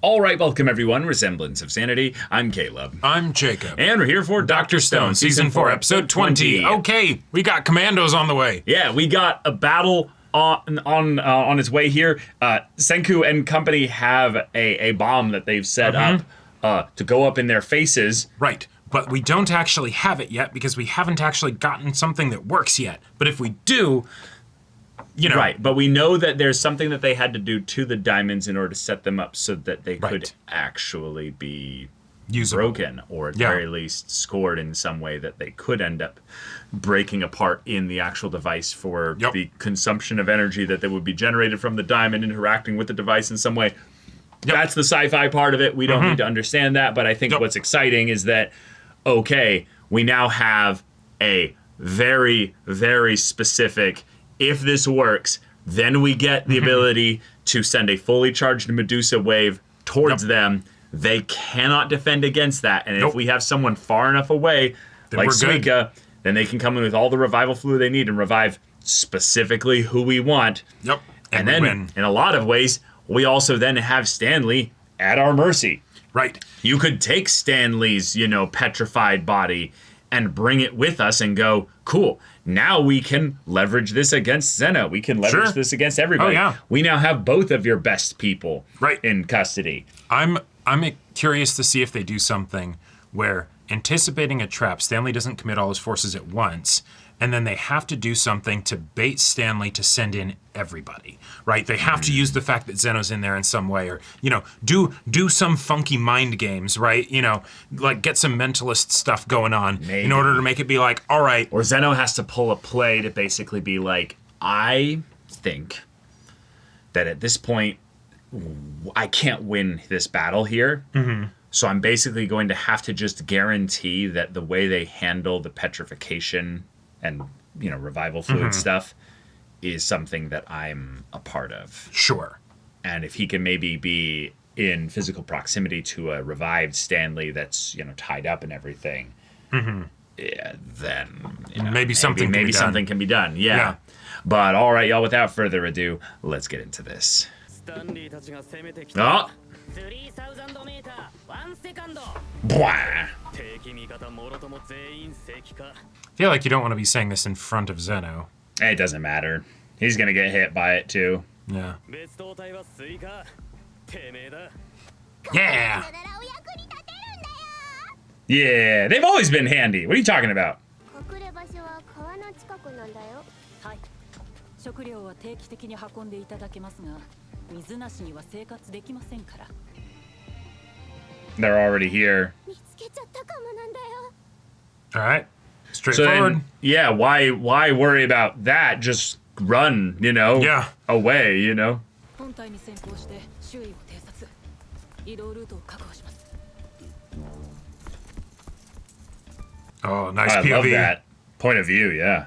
All right, welcome everyone. Semblance of Sanity. I'm Caleb. I'm Jacob. And we're here for Dr. Stone, Season 4, Episode 20. Okay, we got commandos on the way. Yeah, we got a battle on its way here. Senku and company have a bomb that they've set up to go up in their faces. Right, but we don't actually have it yet because we haven't actually gotten something that works yet. But if we do, you know. Right, but we know that there's something that they had to do to the diamonds in order to set them up so that they could actually be usable, broken, or at the very least scored in some way that they could end up breaking apart in the actual device for the consumption of energy that would be generated from the diamond interacting with the device in some way. That's the sci-fi part of it. We don't need to understand that, but I think what's exciting is that, okay, we now have a very, very specific, if this works, then we get the ability to send a fully charged Medusa wave towards them. They cannot defend against that. And if we have someone far enough away, then like Suika, then they can come in with all the revival fluid they need and revive specifically who we want. And then, in a lot of ways, we also then have Stanley at our mercy. Right. You could take Stanley's, petrified body and bring it with us and go, cool, now we can leverage this against Zeno. We can leverage this against everybody. We now have both of your best people in custody. I'm curious to see if they do something where, anticipating a trap, Stanley doesn't commit all his forces at once, and then they have to do something to bait Stanley to send in everybody, right? They have to use the fact that Zeno's in there in some way, or, do some funky mind games, right? Like get some mentalist stuff going on in order to make it be like, all right. Or Zeno has to pull a play to basically be like, I think that at this point, I can't win this battle here. So I'm basically going to have to just guarantee that the way they handle the petrification and, revival fluid stuff is something that I'm a part of. Sure. And if he can maybe be in physical proximity to a revived Stanley that's, tied up and everything, then, maybe something can be done. Yeah. But all right, y'all, without further ado, let's get into this. Oh! Bwah! I feel like you don't want to be saying this in front of Zeno. It doesn't matter. He's gonna get hit by it too. Yeah. Yeah. Yeah, they've always been handy. What are you talking about? They're already here. All right. Straightforward. So then, why worry about that? Just run, away, Oh, nice I POV. love that point of view, yeah.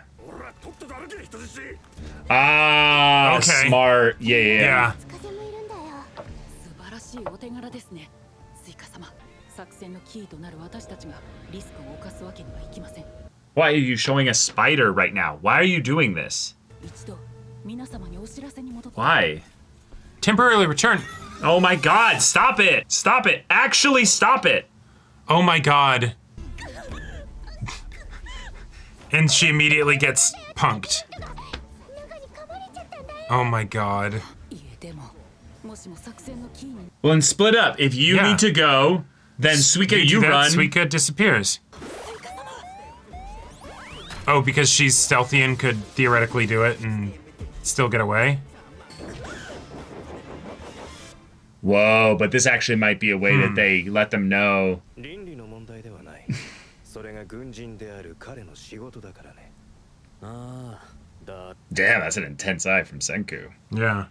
Ah, okay. Smart. Yeah. Why are you showing a spider right now? Why are you doing this? Why? Temporarily return. Oh my god, stop it! Stop it! Actually, stop it! Oh my god. And she immediately gets punked. Oh my god. Well, then split up. If you need to go, then Suika, you run. Suika disappears. Oh, because she's stealthy and could theoretically do it and still get away? Whoa, but this actually might be a way that they let them know. Damn, that's an intense eye from Senku. Yeah.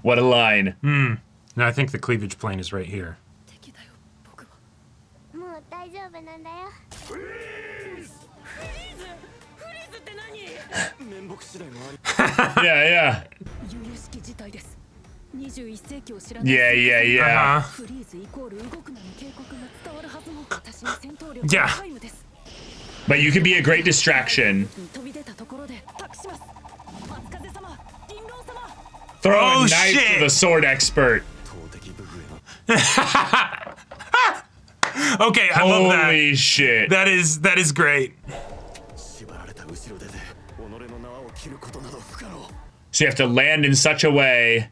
What a line. No, I think the cleavage plane is right here. Yeah. Yeah. Yeah. But you could be a great distraction. Throw Oh, a knife shit. to the sword expert. Okay, I love that. Holy shit. That is great. So you have to land in such a way.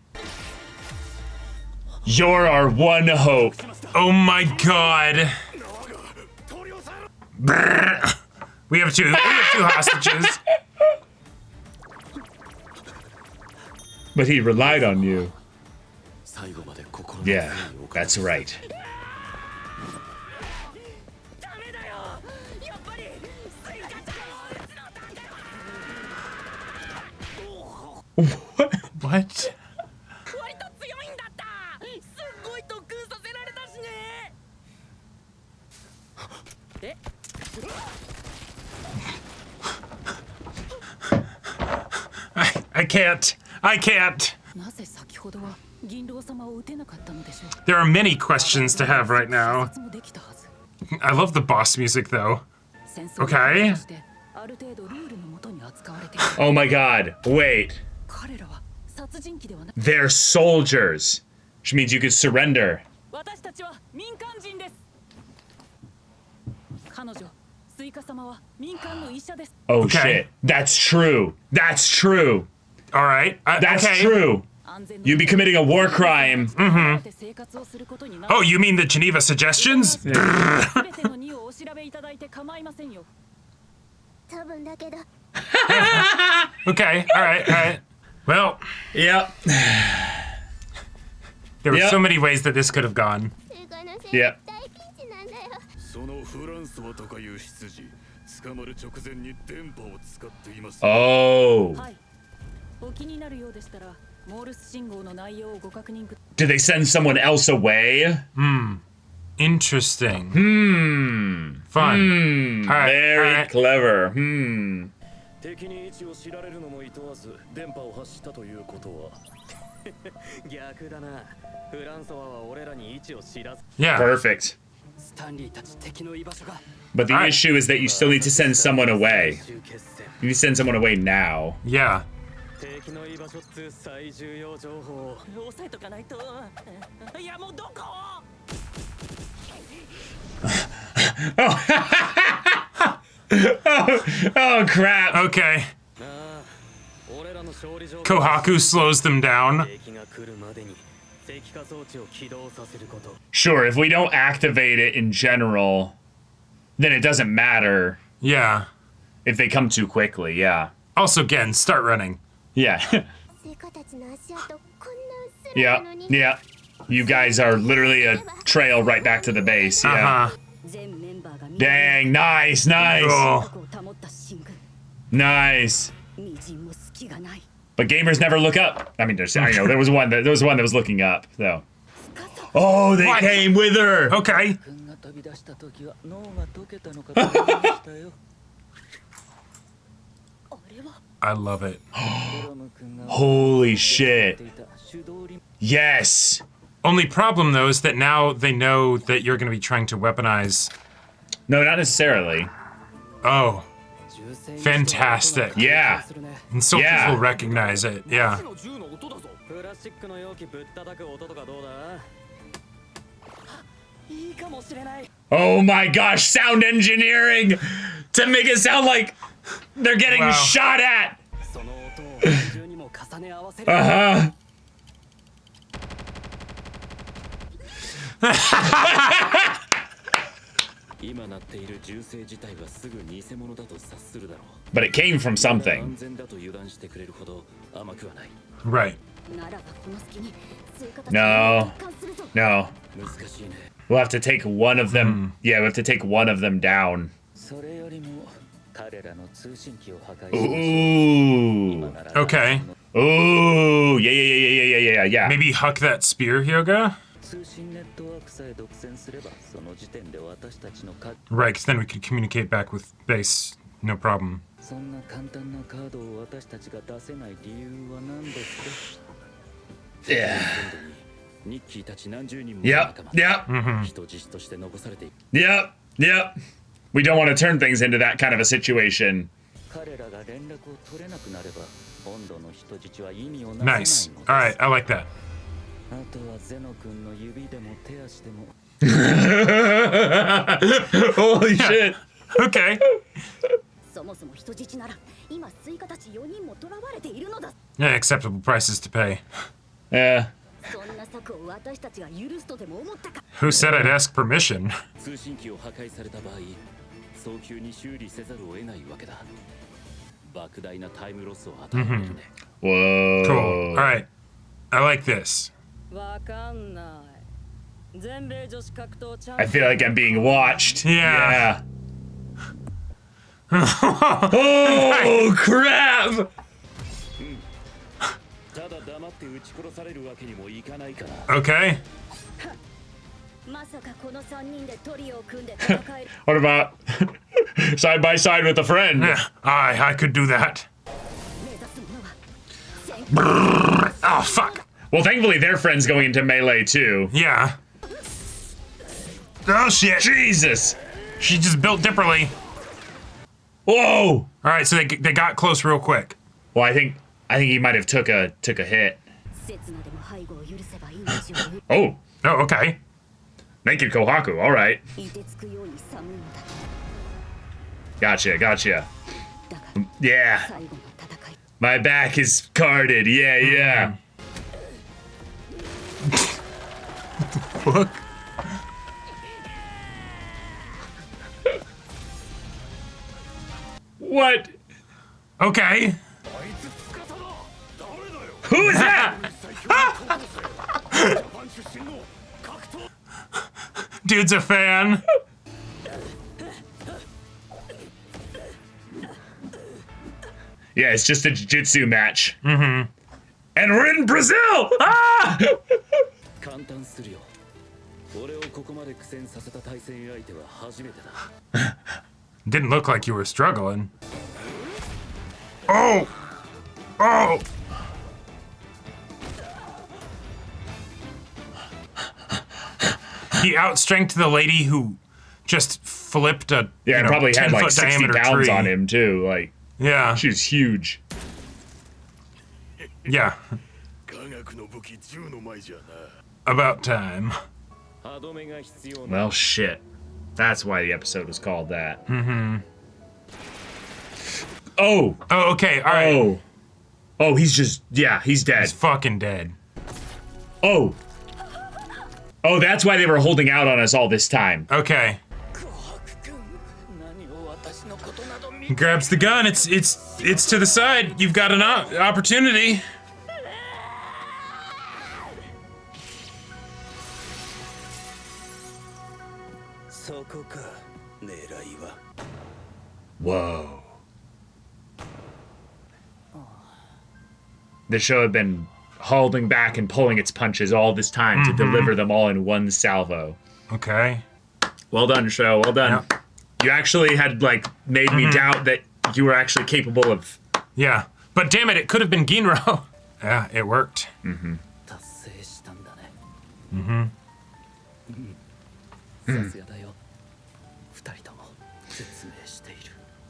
You're our one hope. Oh my god. Brr. We have two hostages. But he relied on you. Yeah, that's right. What? I can't. There are many questions to have right now. I love the boss music though. Okay. Oh my god, wait. They're soldiers. Which means you could surrender. Oh Okay. shit. That's true. That's true. All right. That's okay. true. You'd be committing a war crime. Mm-hmm. Oh, you mean the Geneva Suggestions? Okay. All right. Well, Yep. there were Yep. so many ways that this could have gone. Yep. Oh. Did they send someone else away? Interesting. Very Fun. All right. clever. 敵に位置を知られるのも厭わず電波を発したということは逆だな。フランソワは俺らに位置を知らず。 Yeah. Perfect. スタンリーたち敵の居場所が。 But the Alright. issue is that you still need to send someone away. You need to send someone away now. Yeah. 敵の居場所っつ最重要情報を押さえとかないと。いやもうどこ？ Oh crap. Okay. Kohaku slows them down. Sure, if we don't activate it in general, then it doesn't matter Yeah. if they come too quickly, yeah. Also, again, start running. Yeah. Yeah. You guys are literally a trail right back to the base, yeah. Uh-huh. Dang, nice. Cool. Nice. But gamers never look up. I mean, there was one that was looking up, though. Oh, they What? came with her. Okay. I love it. Holy shit. Yes. Only problem, though, is that now they know that you're going to be trying to weaponize. No, not necessarily. Oh. Fantastic. Yeah. And soldiers Yeah. will recognize it. Yeah. Oh my gosh, sound engineering to make it sound like they're getting Wow. shot at. Uh-huh. But it came from something. Right. No. We'll have to take one of them. Yeah, we have to take one of them down. Ooh. Okay. Ooh. Yeah. Maybe huck that spear, Hyoga? Right, because then we could communicate back with base. No problem. Yeah. Yep. We don't want to turn things into that kind of a situation. Nice. All right, I like that. Holy shit. Okay. Yeah, acceptable prices to pay. Yeah. Who said I'd ask permission? Whoa. Cool. All right. I like this. I feel like I'm being watched. Yeah. Oh, crap! Okay. What about side by side with a friend? Yeah, I could do that. Oh, fuck. Well, thankfully their friend's going into melee too. Yeah. Oh, shit. Jesus! She just built differently. Whoa! All right, so they got close real quick. Well, I think he might have took a hit. Oh, okay. naked Kohaku. All right. Gotcha. Yeah. My back is carded. Yeah. Fuck. What? Okay. Who is that? Dude's a fan. Yeah, it's just a jiu-jitsu match. Mm-hmm. And we're in Brazil! Ah! Didn't look like you were struggling. Oh! He outstrength the lady who just flipped a Yeah, probably had like 10-foot 60 diameter pounds tree on him too. Like, Yeah. she was huge. Yeah. About time. Well, shit. That's why the episode was called that. Mm-hmm. Oh! Oh, okay, all right. Oh, he's just, yeah, he's dead. He's fucking dead. Oh, that's why they were holding out on us all this time. Okay. He grabs the gun. It's to the side. You've got an opportunity. Whoa. The show had been holding back and pulling its punches all this time to deliver them all in one salvo. Okay. Well done, show. Well done. Yep. You actually had, like, made me doubt that you were actually capable of... Yeah. But damn it, it could have been Ginro. Yeah, it worked. Mm-hmm.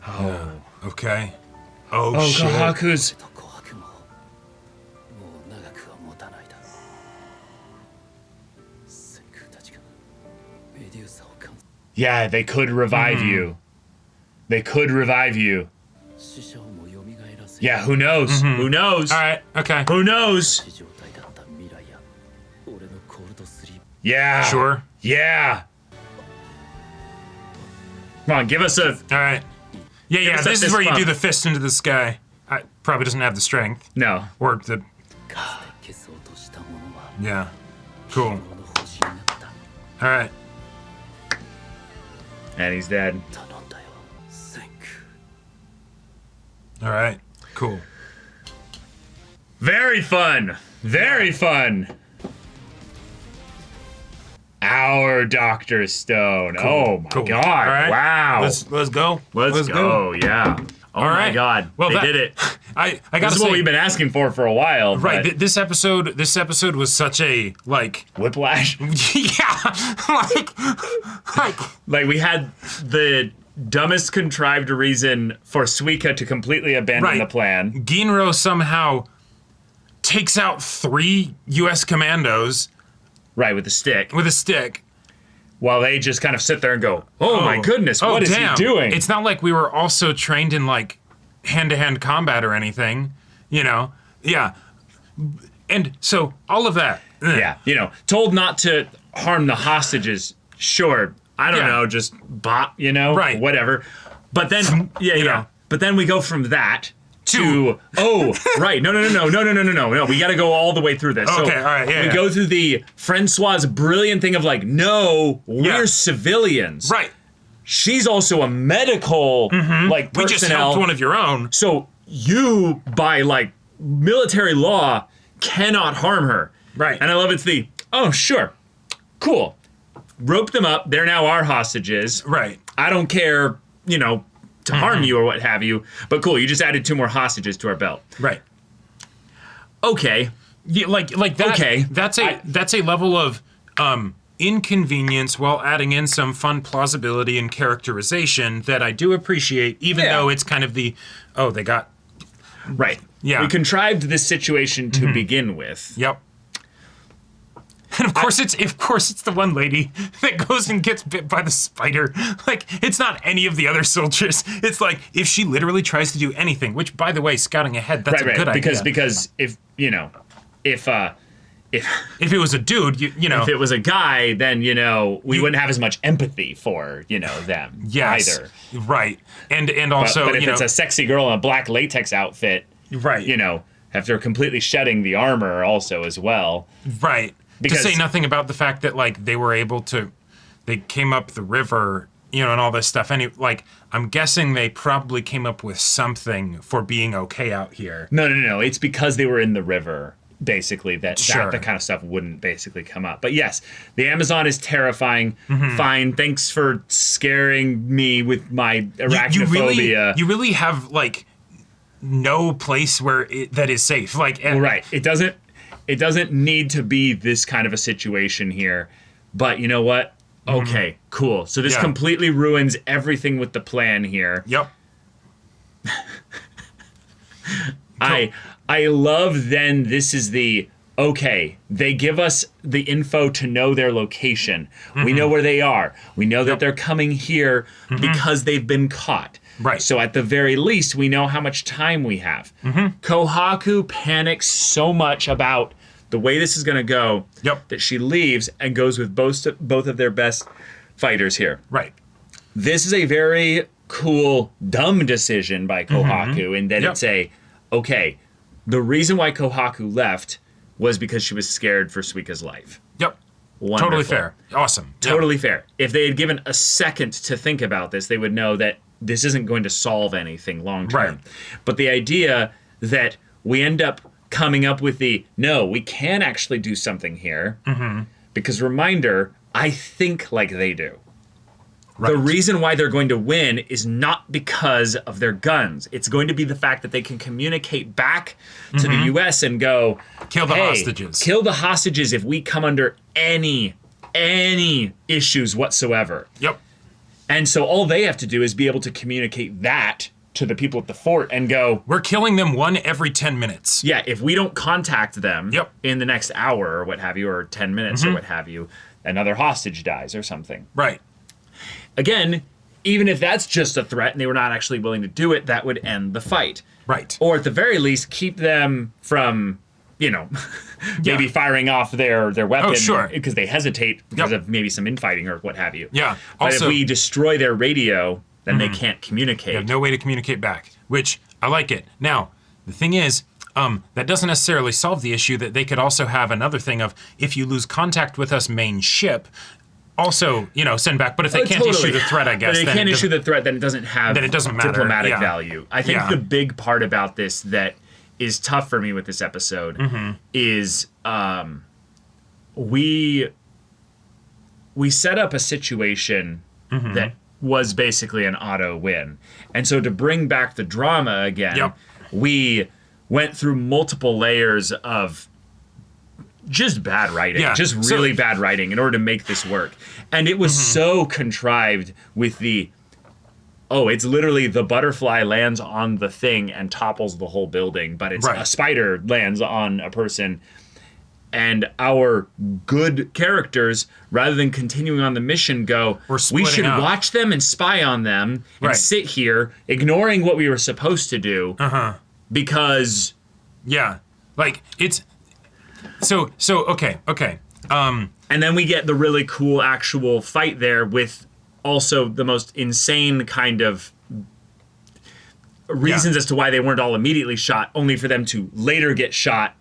Oh. Okay. Oh, Oh, shit. Kohaku's... Yeah, they could revive you. They could revive you. Yeah, who knows? Who knows? All right, okay. Who knows? Yeah. Sure. Yeah. Come on, give us a... All right. Yeah, us a this is fist where you bump. do the fist into the sky. I probably doesn't have the strength. No. Or the... Yeah. Cool. All right. And he's dead. All right. Cool. Very fun. Very fun. Our Dr. Stone. Cool. Oh my Cool. god. All right. Wow. Let's go. Let's go. Yeah. Oh All my right. god. Well, they did it. I This gotta is say, what we've been asking for a while. right. but This episode was such a like. Whiplash. Yeah. like. Like we had the dumbest contrived reason for Suika to completely abandon the plan. Ginro somehow takes out 3 U.S. commandos. Right, with a stick. While they just kind of sit there and go, oh my goodness, what is he doing? It's not like we were also trained in, like, hand-to-hand combat or anything, you know? Yeah. And so, all of that. Yeah, you know, told not to harm the hostages, sure. I don't know, just bop, you know? Right. Whatever. But then, but then we go from that to no, we got to go all the way through this. Okay, so all right, we go through the Francois's brilliant thing of like, no, we're civilians. Right. She's also a medical like personnel. We just helped one of your own. So you, by like military law, cannot harm her. Right. And I love it's the, oh sure, cool. Rope them up. They're now our hostages. Right. I don't care, you know, to harm you or what have you. But cool, you just added 2 more hostages to our belt. Right. Okay. Yeah, like that. Okay. That's a level of inconvenience while adding in some fun plausibility and characterization that I do appreciate, even though it's kind of the they got right. Yeah. We contrived this situation to begin with. Yep. And of course it's the one lady that goes and gets bit by the spider. Like, it's not any of the other soldiers. It's like, if she literally tries to do anything, which, by the way, scouting ahead, that's a good idea. Because if, you know, if it was a dude, you know. If it was a guy, then, you know, we wouldn't have as much empathy for, you know, them either. Right. And also, but if it's a sexy girl in a black latex outfit, right, you know, after completely shedding the armor also as well. Right. Because, to say nothing about the fact that, like, they came up the river, you know, and all this stuff. And like, I'm guessing they probably came up with something for being okay out here. No. It's because they were in the river, basically, that kind of stuff wouldn't basically come up. But yes, the Amazon is terrifying. Fine. Thanks for scaring me with my arachnophobia. You really have, like, no place where that is safe. Like, right. It doesn't need to be this kind of a situation here. But you know what? Okay, cool. So this completely ruins everything with the plan here. Yep. I love then this is the, okay, they give us the info to know their location. We know where they are. We know that they're coming here because they've been caught. Right. So at the very least, we know how much time we have. Kohaku panics so much about the way this is going to go that she leaves and goes with both of their best fighters here. Right. This is a very cool, dumb decision by Kohaku in that it's okay, the reason why Kohaku left was because she was scared for Suika's life. Yep. Wonderful. Totally fair. Awesome. Totally fair. If they had given a second to think about this, they would know that this isn't going to solve anything long term. Right. But the idea that we end up coming up with no, we can actually do something here. Because reminder, I think like they do. Right. The reason why they're going to win is not because of their guns. It's going to be the fact that they can communicate back to the U.S. and go, kill the hostages. Kill the hostages if we come under any issues whatsoever. Yep. And so all they have to do is be able to communicate that to the people at the fort and go, we're killing them one every 10 minutes. Yeah, if we don't contact them in the next hour or what have you, or 10 minutes or what have you, another hostage dies or something. Right. Again, even if that's just a threat and they were not actually willing to do it, that would end the fight. Right. Or at the very least, keep them from, you know, maybe firing off their weapon because they hesitate because of maybe some infighting or what have you. Yeah. But if we destroy their radio, then they can't communicate. They have no way to communicate back, which I like it. Now, the thing is, that doesn't necessarily solve the issue that they could also have another thing of, if you lose contact with us main ship, also, you know, send back. But if they can't issue the threat, I guess. But they can't issue the threat, then it doesn't have diplomatic value. I think the big part about this that is tough for me with this episode is we set up a situation that was basically an auto win. And so to bring back the drama again, we went through multiple layers of just bad writing, just really bad writing in order to make this work. And it was so contrived with oh, it's literally the butterfly lands on the thing and topples the whole building, but it's a spider lands on a person. And our good characters, rather than continuing on the mission, go, we should watch them and spy on them and sit here ignoring what we were supposed to do because... Yeah. Like, it's... So okay. And then we get the really cool actual fight there with also the most insane kind of reasons as to why they weren't all immediately shot, only for them to later get shot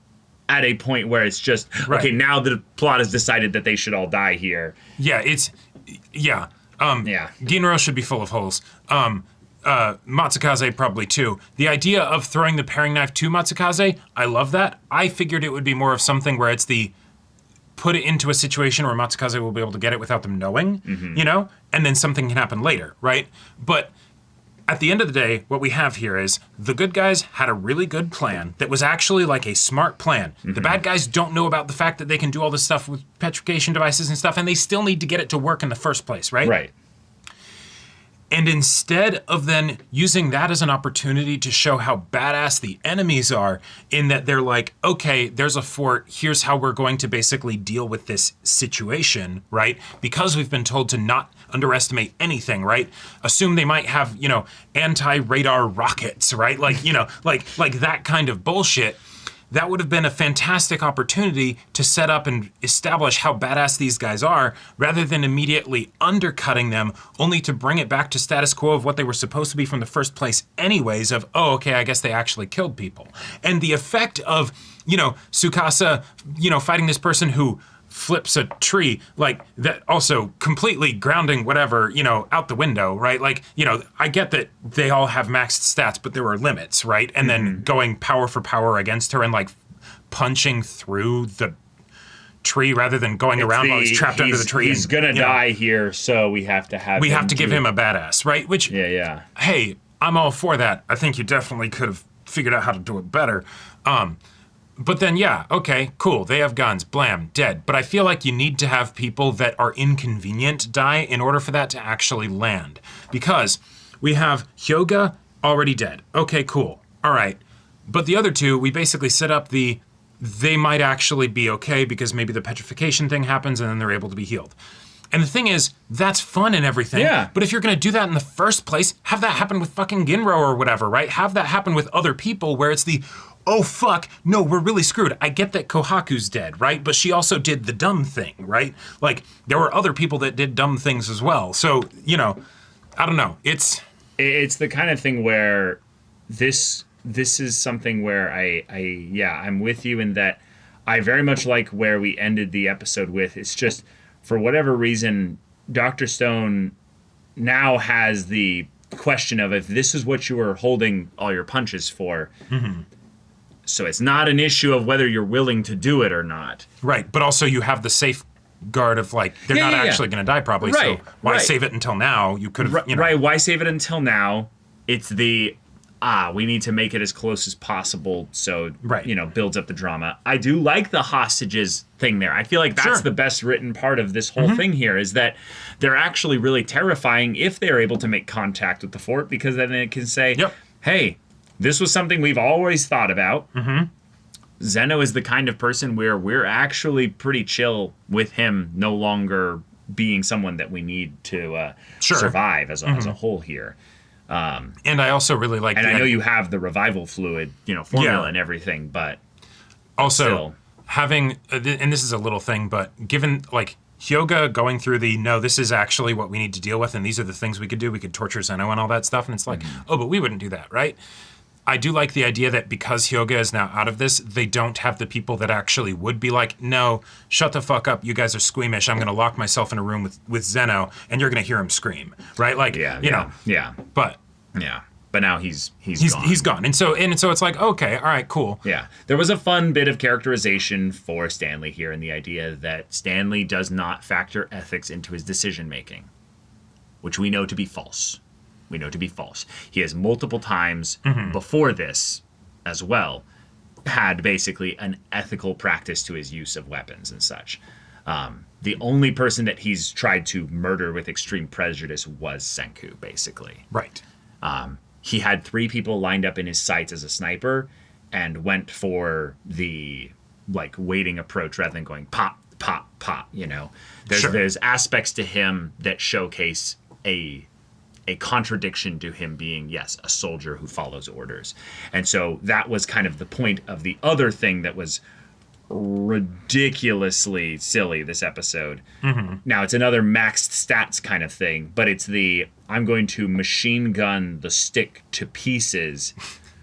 at a point where it's just, okay, now the plot has decided that they should all die here. Yeah, it's... Yeah. Ginro should be full of holes. Matsukaze probably too. The idea of throwing the paring knife to Matsukaze, I love that. I figured it would be more of something where it's the put it into a situation where Matsukaze will be able to get it without them knowing, you know? And then something can happen later, right? But at the end of the day, what we have here is the good guys had a really good plan that was actually like a smart plan. The bad guys don't know about the fact that they can do all this stuff with petrification devices and stuff, and they still need to get it to work in the first place, right? Right. And instead of then using that as an opportunity to show how badass the enemies are, in that they're like, okay, there's a fort, here's how we're going to basically deal with this situation, right? Because we've been told to not underestimate anything, right? Assume they might have, you know, anti-radar rockets, right? Like, you know, like that kind of bullshit. That would have been a fantastic opportunity to set up and establish how badass these guys are, rather than immediately undercutting them, only to bring it back to status quo of what they were supposed to be from the first place anyways, of, oh, okay, I guess they actually killed people. And the effect of, you know, Tsukasa, you know, fighting this person who flips a tree, like that, also completely grounding whatever, you know, out the window, right? Like, you know, I get that they all have maxed stats, but there were limits, right? And then going power for power against her and like punching through the tree rather than going around while he's trapped under the tree. He's gonna die here, so we have to have to give him a badass, right? Which, hey, I'm all for that. I think you definitely could have figured out how to do it better. But then, yeah, okay, cool. They have guns, blam, dead. But I feel like you need to have people that are inconvenient die in order for that to actually land. Because we have Hyoga already dead. Okay, cool. All right. But the other two, we basically set up they might actually be okay because maybe the petrification thing happens and then they're able to be healed. And the thing is, that's fun and everything. Yeah. But if you're going to do that in the first place, have that happen with fucking Ginro or whatever, right? Have that happen with other people where it's the... oh, fuck, no, we're really screwed. I get that Kohaku's dead, right? But she also did the dumb thing, right? Like, there were other people that did dumb things as well. So, you know, I don't know. It's the kind of thing where this is something where I'm with you in that I very much like where we ended the episode with. It's just, for whatever reason, Dr. Stone now has the question of, if this is what you were holding all your punches for... So it's not an issue of whether you're willing to do it or not. Right, but also you have the safeguard of, like, they're not actually going to die probably, so why save it until now? You could have, you know. Right, why save it until now? It's the, we need to make it as close as possible so, you know, builds up the drama. I do like the hostages thing there. I feel like that's the best written part of this whole thing here, is that they're actually really terrifying if they're able to make contact with the fort, because then it can say, hey... this was something we've always thought about. Zeno is the kind of person where we're actually pretty chill with him no longer being someone that we need to survive as a whole here. And I also really like... and I know you have the revival fluid, you know, formula and everything, but... also, still. Having... and this is a little thing, but given, like... Hyoga going through no, this is actually what we need to deal with, and these are the things we could do. We could torture Zeno and all that stuff, and it's like, oh, but we wouldn't do that, right? I do like the idea that because Hyoga is now out of this, they don't have the people that actually would be like, no, shut the fuck up, you guys are squeamish, I'm going to lock myself in a room with Zeno, and you're going to hear him scream, right? Like, you know. Yeah. But... yeah. But now he's gone. He's gone. And so it's like, okay, all right, cool. Yeah. There was a fun bit of characterization for Stanley here, in the idea that Stanley does not factor ethics into his decision-making, which we know to be false. He has multiple times before this as well had basically an ethical practice to his use of weapons and such. The only person that he's tried to murder with extreme prejudice was Senku, basically. Right. He had 3 people lined up in his sights as a sniper and went for the like waiting approach rather than going pop, pop, pop, you know. There's aspects to him that showcase a contradiction to him being, yes, a soldier who follows orders. And so that was kind of the point of the other thing that was ridiculously silly this episode. Now, it's another maxed stats kind of thing, but it's I'm going to machine gun the stick to pieces.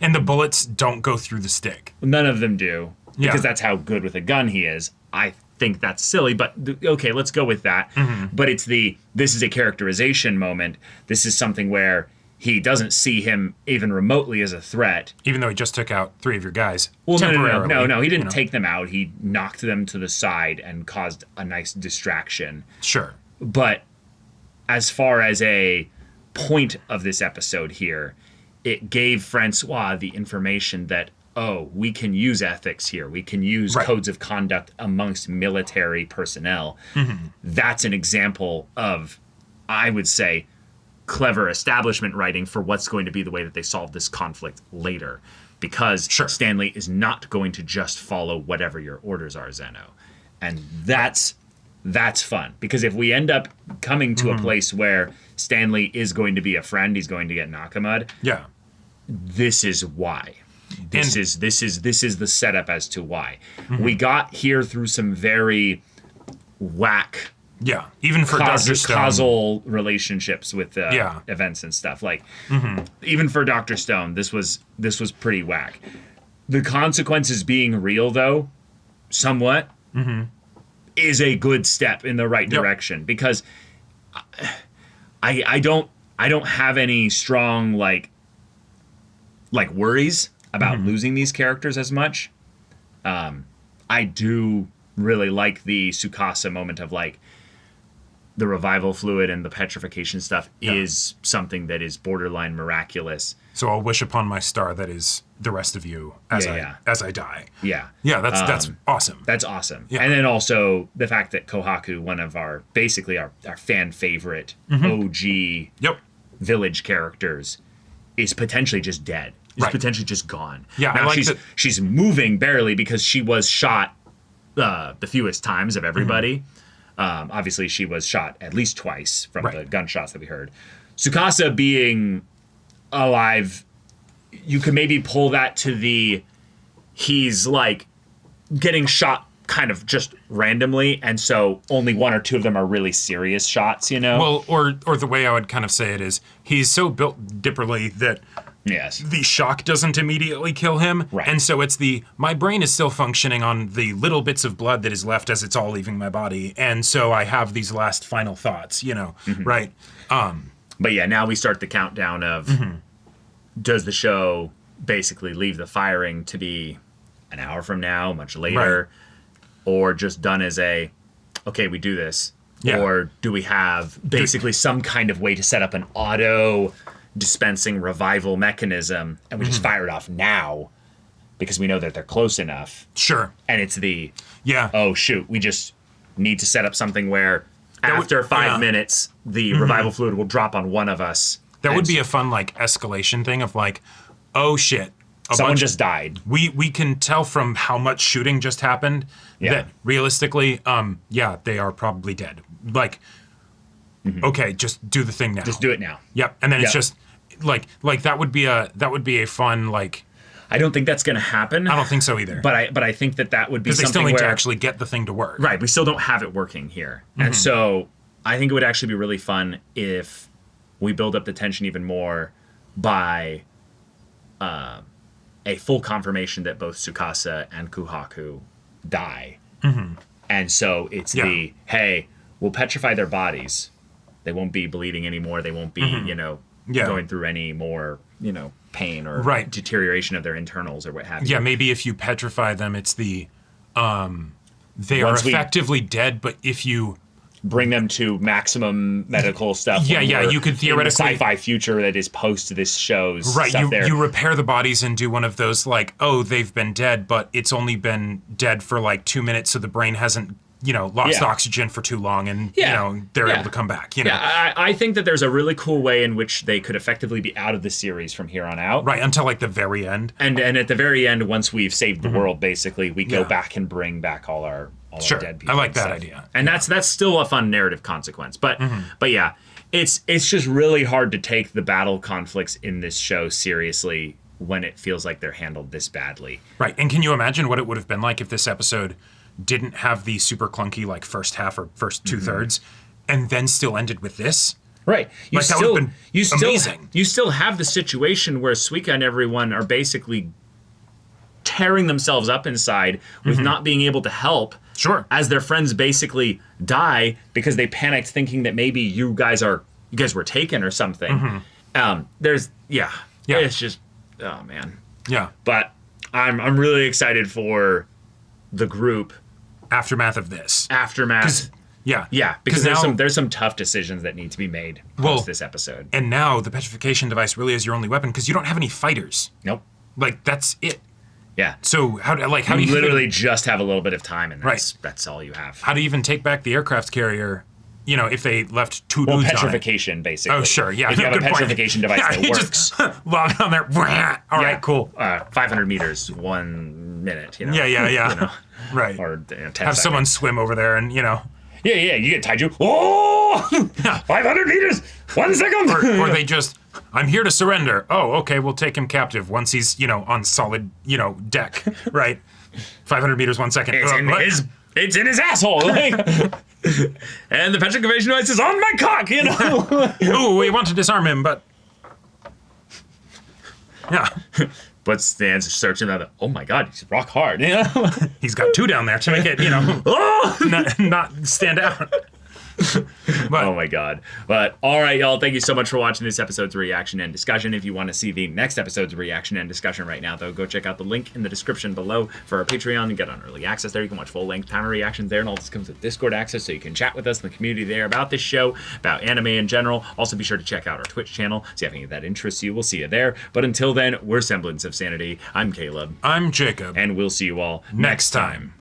And the bullets don't go through the stick. None of them do, because that's how good with a gun he is. I think that's silly, but okay, let's go with that. But it's this is a characterization moment. This is something where he doesn't see him even remotely as a threat. Even though he just took out 3 of your guys. Well, temporarily. No, he didn't take them out. He knocked them to the side and caused a nice distraction. Sure. But as far as a point of this episode here, it gave Francois the information that, oh, we can use ethics here. We can use codes of conduct amongst military personnel. That's an example of, I would say, clever establishment writing for what's going to be the way that they solve this conflict later. Because Stanley is not going to just follow whatever your orders are, Zeno. And that's fun. Because if we end up coming to a place where Stanley is going to be a friend, he's going to get Nakamud. Yeah. This is why. This is the setup as to why. We got here through some very whack even for Dr. Stone. Causal relationships with events and stuff. Like even for Dr. Stone, this was pretty whack. The consequences being real, though, somewhat, is a good step in the right direction, because I don't have any strong like worries about losing these characters as much. I do really like the Tsukasa moment of like the revival fluid and the petrification stuff is something that is borderline miraculous. So I'll wish upon my star that is the rest of you as I die. Yeah. Yeah, that's awesome. That's awesome. Yeah. And then also the fact that Kohaku, one of our fan favorite OG village characters, is potentially just dead. Is potentially just gone. Yeah, now I like she's moving barely because she was shot the fewest times of everybody. Obviously, she was shot at least twice from the gunshots that we heard. Tsukasa being alive, you could maybe pull that to he's like getting shot kind of just randomly, and so only 1 or 2 of them are really serious shots, you know? Well, or the way I would kind of say it is, he's so built dipperly that the shock doesn't immediately kill him. Right. And so it's my brain is still functioning on the little bits of blood that is left as it's all leaving my body. And so I have these last final thoughts, right? But yeah, now we start the countdown of does the show basically leave the firing to be an hour from now, much later, or just done as okay, we do this. Yeah. Or do we have basically some kind of way to set up an auto dispensing revival mechanism, and we just fire it off now because we know that they're close enough. Sure. And it's oh shoot, we just need to set up something where after 5 minutes, the revival fluid will drop on one of us. That would be a fun escalation thing of oh shit. Someone just died. We can tell from how much shooting just happened that realistically, they are probably dead. Okay, just do the thing now. Just do it now. Yep. And then it's just that would be a fun I don't think that's going to happen. I don't think so either. But I think that would be something because they still need to actually get the thing to work. Right. We still don't have it working here. And so I think it would actually be really fun if we build up the tension even more by a full confirmation that both Tsukasa and Kohaku die. And so it's hey, we'll petrify their bodies. They won't be bleeding anymore. They won't be, going through any more, pain or deterioration of their internals or what have you. Yeah, maybe if you petrify them, it's they are effectively dead, but if you bring them to maximum medical stuff. You could theoretically in the sci-fi future that is post this show's stuff there. You repair the bodies and do one of those they've been dead, but it's only been dead for 2 minutes, so the brain hasn't lost oxygen for too long, and they're able to come back. Yeah, I think that there's a really cool way in which they could effectively be out of the series from here on out. Right, until like the very end. And at the very end, once we've saved the world, basically, we go back and bring back all our dead people. I like that idea. And that's still a fun narrative consequence. But yeah, it's just really hard to take the battle conflicts in this show seriously when it feels like they're handled this badly. Right, and can you imagine what it would have been like if this episode didn't have the super clunky like first half or first 2/3, and then still ended with this? Right. That would have been amazing. You still have the situation where Suika and everyone are basically tearing themselves up inside with not being able to help. Sure. As their friends basically die because they panicked thinking that maybe you guys were taken or something. It's just, oh man. Yeah. But I'm really excited for the group aftermath of this. Yeah, because there's some tough decisions that need to be made post this episode. And now the petrification device really is your only weapon because you don't have any fighters. Nope. Like that's it. Yeah. So how do you literally just have a little bit of time, and that's all you have. How do you even take back the aircraft carrier? If they left two dudes petrification, on it? Basically. Oh, sure, yeah. If you have a petrification device that works. Just log on there. All right, cool. 500 meters, 1 minute. Yeah. Right. Or 10 have someone swim over there and Yeah, you get taiju. Oh, 500 meters, 1 second. Or they just, I'm here to surrender. Oh, okay, we'll take him captive once he's, on solid, deck, right? 500 meters, 1 second. It's in his asshole. And the petrification device is on my cock, Ooh, we want to disarm him, but... Yeah. But Stan's searching out. Oh my God, he's rock hard. He's got two down there to make it, not stand out. Oh my God. But all right, y'all. Thank you so much for watching this episode's reaction and discussion. If you want to see the next episode's reaction and discussion right now, though, go check out the link in the description below for our Patreon and get on early access there. You can watch full-length timer reactions there, and all this comes with Discord access, so you can chat with us in the community there about this show, about anime in general. Also, be sure to check out our Twitch channel, see if any of that interests you. We'll see you there. But until then, we're Semblance of Sanity. I'm Caleb. I'm Jacob. And we'll see you all next time.